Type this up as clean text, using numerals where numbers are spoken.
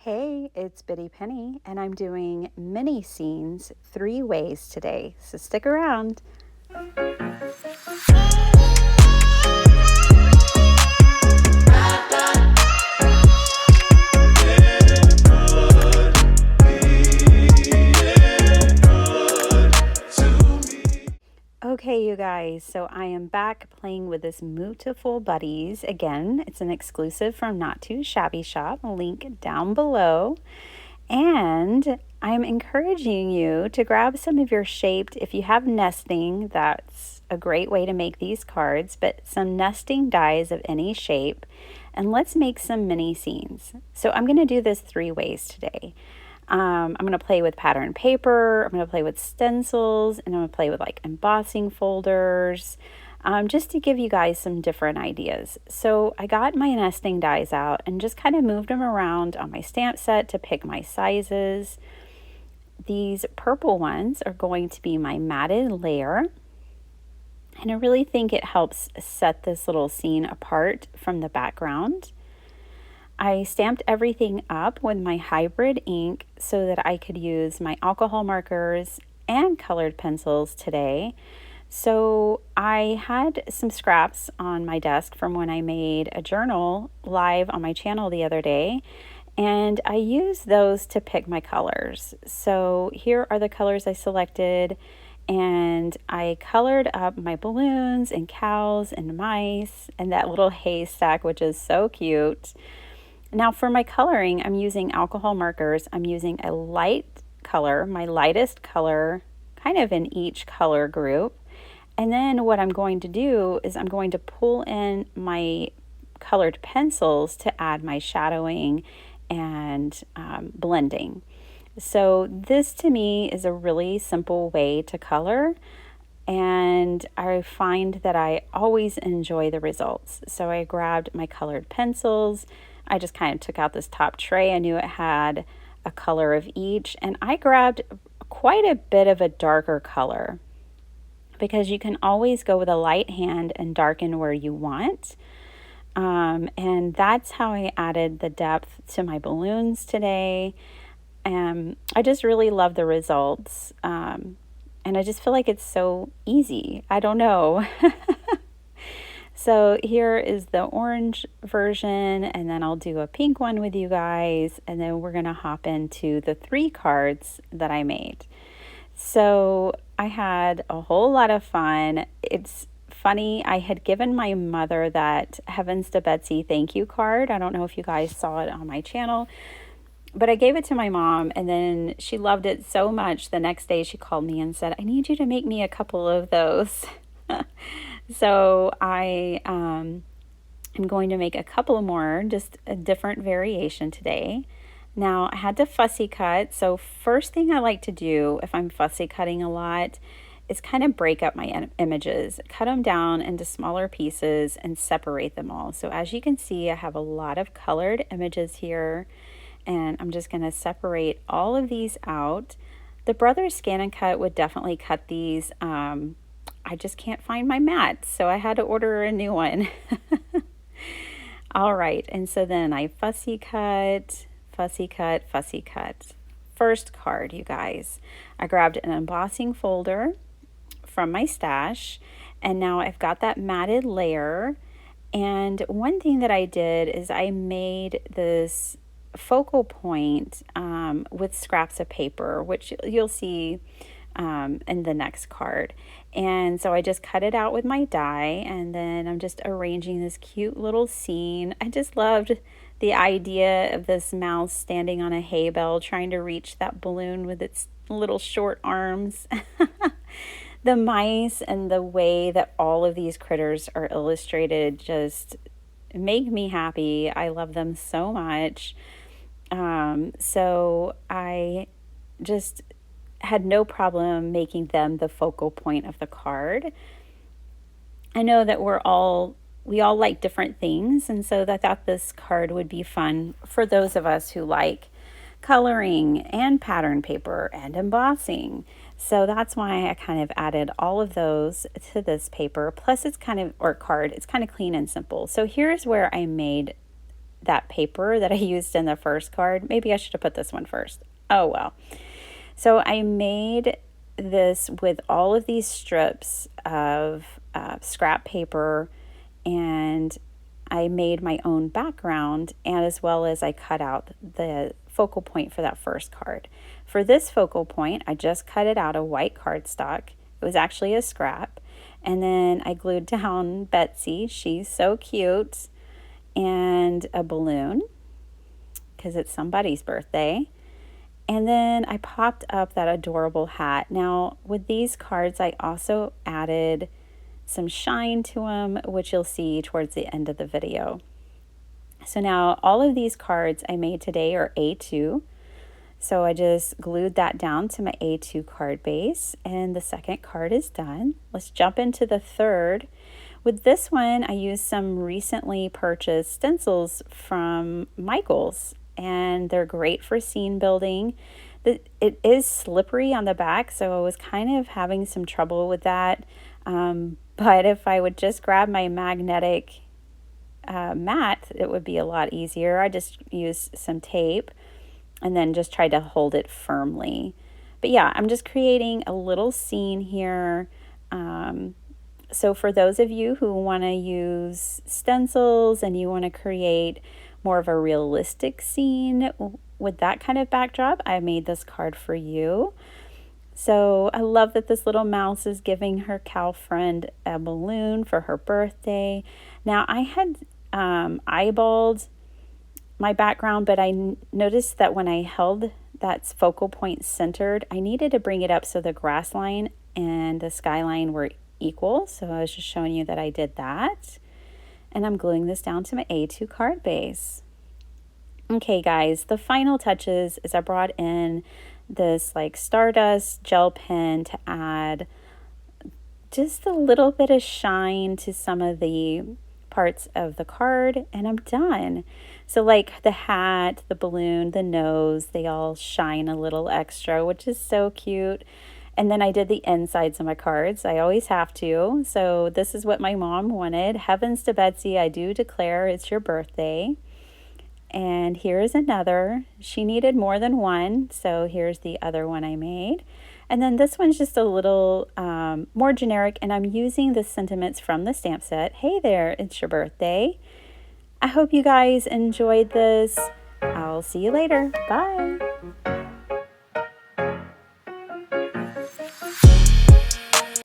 Hey, it's Biddy Penny, and I'm doing mini scenes 3 ways today, so stick around. Okay, you guys, so I am back playing with this Moo-tiful Buddies again. It's an exclusive from Not Too Shabby Shop, link down below. And I'm encouraging you to grab some of your shaped, if you have nesting, that's a great way to make these cards, but some nesting dies of any shape. And let's make some mini scenes. So I'm going to do this 3 ways today. I'm going to play with pattern paper, I'm going to play with stencils, and I'm going to play with like embossing folders, just to give you guys some different ideas. So I got my nesting dies out and just kind of moved them around on my stamp set to pick my sizes. These purple ones are going to be my matted layer. And I really think it helps set this little scene apart from the background. I stamped everything up with my hybrid ink so that I could use my alcohol markers and colored pencils today. So I had some scraps on my desk from when I made a journal live on my channel the other day, and I used those to pick my colors. So here are the colors I selected, and I colored up my balloons and cows and mice and that little haystack, which is so cute. Now for my coloring, I'm using alcohol markers. I'm using a light color, my lightest color, kind of in each color group. And then what I'm going to do is I'm going to pull in my colored pencils to add my shadowing and blending. So this to me is a really simple way to color. And I find that I always enjoy the results. So I grabbed my colored pencils. I just kind of took out this top tray. I knew it had a color of each, and I grabbed quite a bit of a darker color because you can always go with a light hand and darken where you want. And that's how I added the depth to my balloons today. I just really love the results. And I just feel like it's so easy. I don't know. So here is the orange version, and then I'll do a pink one with you guys, and then we're going to hop into the 3 cards that I made. So I had a whole lot of fun. It's funny, I had given my mother that Heavens to Betsy thank you card. I don't know if you guys saw it on my channel, but I gave it to my mom, and then she loved it so much. The next day she called me and said, I need you to make me a couple of those. So I am going to make a couple more, just a different variation today. Now I had to fussy cut. So first thing I like to do if I'm fussy cutting a lot is kind of break up my images, cut them down into smaller pieces and separate them all. So as you can see, I have a lot of colored images here, and I'm just going to separate all of these out. The Brothers Scan and Cut would definitely cut these. I just can't find my mat, so I had to order a new one. All right, and so then I fussy cut, fussy cut, fussy cut. First card, you guys. I grabbed an embossing folder from my stash, and now I've got that matted layer. And one thing that I did is I made this focal point with scraps of paper, which you'll see in the next card. And so I just cut it out with my die, and then I'm just arranging this cute little scene. I just loved the idea of this mouse standing on a hay bale trying to reach that balloon with its little short arms. The mice and the way that all of these critters are illustrated just make me happy. I love them so much. So I just had no problem making them the focal point of the card. I know that we all like different things, and so I thought this card would be fun for those of us who like coloring and pattern paper and embossing. So that's why I kind of added all of those to this paper. Plus it's kind of, or card, it's kind of clean and simple. So here's where I made that paper that I used in the first card. Maybe I should have put this one first. Oh well. So I made this with all of these strips of scrap paper, and I made my own background, and as well as I cut out the focal point for that first card. For this focal point, I just cut it out of white cardstock. It was actually a scrap. And then I glued down Betsy, she's so cute, and a balloon because it's somebody's birthday. And then I popped up that adorable hat. Now, with these cards, I also added some shine to them, which you'll see towards the end of the video. So now all of these cards I made today are A2. So I just glued that down to my A2 card base, and the second card is done. Let's jump into the third. With this one, I used some recently purchased stencils from Michaels, and they're great for scene building. It is slippery on the back, so I was kind of having some trouble with that. But if I would just grab my magnetic mat, it would be a lot easier. I just used some tape and then just tried to hold it firmly. But yeah, I'm just creating a little scene here. So for those of you who want to use stencils and you want to create more of a realistic scene with that kind of backdrop, I made this card for you. So I love that this little mouse is giving her cow friend a balloon for her birthday. Now I had eyeballed my background, but I noticed that when I held that focal point centered, I needed to bring it up so the grass line and the skyline were equal. So I was just showing you that I did that. And I'm gluing this down to my A2 card base. Okay guys, the final touches is I brought in this like stardust gel pen to add just a little bit of shine to some of the parts of the card, and I'm done. So like the hat, the balloon, the nose, they all shine a little extra, which is so cute. And then I did the insides of my cards. I always have to. So this is what my mom wanted. Heavens to Betsy, I do declare it's your birthday. And here's another. She needed more than one, so here's the other one I made. And then this one's just a little more generic, and I'm using the sentiments from the stamp set. Hey there, it's your birthday. I hope you guys enjoyed this. I'll see you later. Bye.